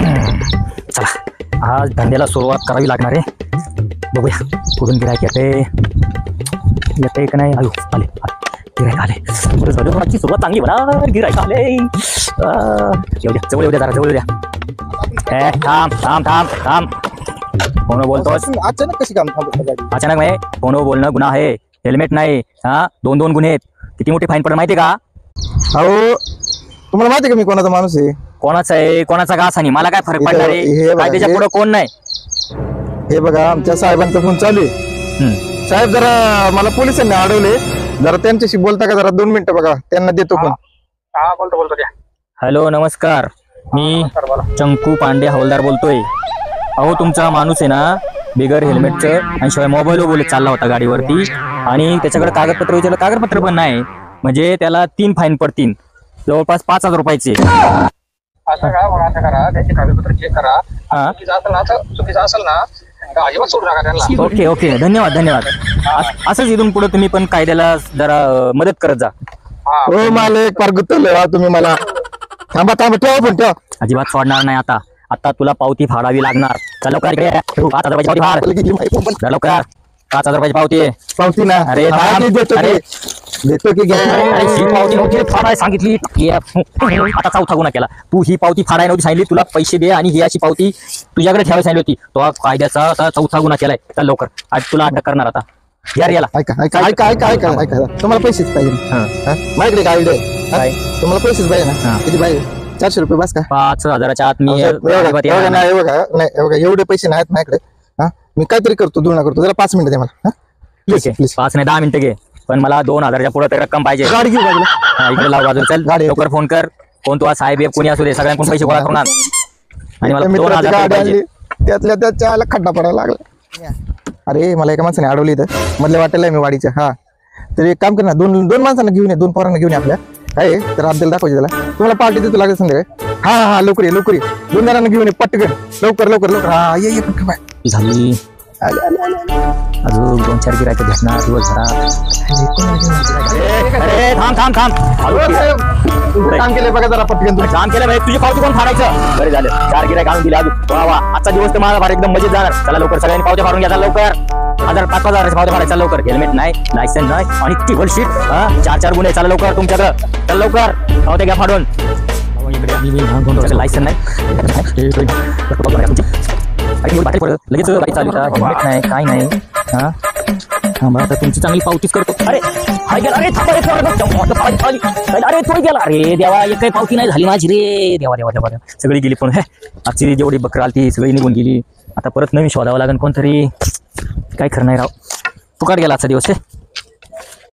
चला आज धंद्याला सुरुवात करावी लागणार आहे. बघूया कुठून गिरायक येते का नाही. आयो आले गिरायक आले. थोडीची सुरुवात चांगली म्हणा. गिरायक आले. येऊ द्या जवळ येऊ द्या जरा जवळ द्या. थांब थांब थांब थांब. फोन बोलतोस अचानक कशी काम थांबवता? अचानक नाही. फोन बोलणं गुन्हा आहे. हेल्मेट नाही. हा 2 गुन्हे आहेत. किती मोठी फाईन पडेल माहिती का? अहो तुम्हाला माहिती का मी कोणाचा माणूस आहे? कोणाचा आहे कोणाचा का असा नाही मला काय फरक पडणार हे आहे. बघा, कायद्याच्या पुढे कोण नाही. हे बघा आमच्या साहेबांचा फोन चालू आहे. साहेब जरा मला पोलिसांनी अडवले. जरा त्यांच्याशी बोलता का? जरा 2 मिनिटं बघा त्यांना देतो फोन. हा बोलतो द्या. हॅलो नमस्कार. मी चंकू पांडे हवालदार बोलतोय. अहो तुमचा माणूस आहे ना बिगर हेल्मेटचं आणि शिवाय मोबाईलवर बोलत चालला होता गाडीवरती आणि त्याच्याकडे कागदपत्र विचारलं. कागदपत्र पण नाही. म्हणजे त्याला 3 फाईन पडतील जवळपास 5,000 रुपयाचे. असं का? मग असं करा त्याचे कागदपत्र चेक करा. हा चुकीचं असेल ना अजिबात सोडू नका त्यांना. ओके ओके धन्यवाद धन्यवाद. असंच इथून पुढे तुम्ही पण कायद्याला जरा मदत करत जा. हो मला एक फार गुतवलं तुम्ही मला. थांबा थांबा ठेवा पण ठेवा. अजिबात सोडणार नाही. आता आता तुला पावती फाडावी लागणार. चल लवकर इकडे. 5,000 रुपयाची पावती फाड. चल लवकर 5,000 रुपयाची पावती आहे. पावती ना. अरे देतो अरे देतो की घ्या. ही पावती नव्हती फाडायला सांगितली. आता 4था गुन्हा केला. तू ही पावती फाडायला नव्हती सांगितली. तुला पैसे दे आणि ही अशी पावती तुझ्याकडे ठेवायला सांगितली होती. तो कायद्याचा आता 4था गुन्हा केलाय. चल लवकर आज तुला अटक करणार. आता यार याला ऐका ऐका ऐका ऐका ऐका ऐका तुम्हाला पैसेच पाहिजे. माझ्याकडे काय काय तुम्हाला पैसेच पाहिजे ना? किती पाहिजे? 400 रुपये बस का? 5,000च्या आत मी एवढे पैसे नाहीत माझ्याकडे. हा मी काहीतरी करतो जुळणा करतो. जरा 5 मिनिटं दे मला. ठीक आहे 5 नाही 10 मिनिटं घे. पण मला 2,000च्या पुढे तर रक्कम पाहिजे. गाडी घेऊ बाजूला. हा, इकडे लाव बाजूला. चल गाडी लवकर फोन कर. कोण तू साहेब कोणी असू दे सगळ्यांकडून पैसे गोळा करून आण. आणि मला मित्राची 2,000 गाडी पाहिजे. आणली. त्यातल्या त्याला खड्डा पडायला लागला. अरे मला एका माणसाने अडवली इथं मधल्या वाटेला मी वाडीच्या. हा तर एक काम कर ना. दोन माणसांना घेऊन ये. 2 पोरांना घेऊन ये आपल्या. काय तर आपल्याला दाखवायचे त्याला. तुम्हाला पार्टी देतो लागेल संध्याकाळी. हा हा लवकर ये लवकर ये. 2 जणांना घेऊन ये पटकन. लवकर लवकर लवकर. हा ये पटकन बाय. झाली अजून 2-4 गिरायक भेटणार दिवसभरात. अरे थांब थांब थांब. काम केलं बघा जरा पटकन. काम केलं भाई. तुझी पावती कोण फाडायचं? बरे झालं 4 गिरायक आणून दिले. अजून वा वा. आजचा दिवस तर मला फार एकदम मजेत जाणार. चला लवकर सगळ्यांनी पावत्या फाडून घ्या. लवकर 5,000 पावत्या फाडायचा लवकर. हेल्मेट नाही लायसन नाही आणि टिबल शीट. 4 गुन्हे. चला लवकर तुमच्याकडं. चल लवकर पावत्या घ्या फाडून. लायसन नाही लगेच गाडी चालू का? हेल्मेट नाही काय नाही. हा आता तुमची चांगली पावतीच करतो. अरे हाय गेला. अरे अरे थोडी गेला. अरे देवा एक काही पावती नाही झाली माझी रे. देवा देवा देवा सगळी गेली. पण आजची जेवढी बकरं आली ती सगळी निघून गेली. आता परत नवीन शोधावं लागेल कोणतरी. काय खरं नाही राव. फुकट गेला आजचा दिवस.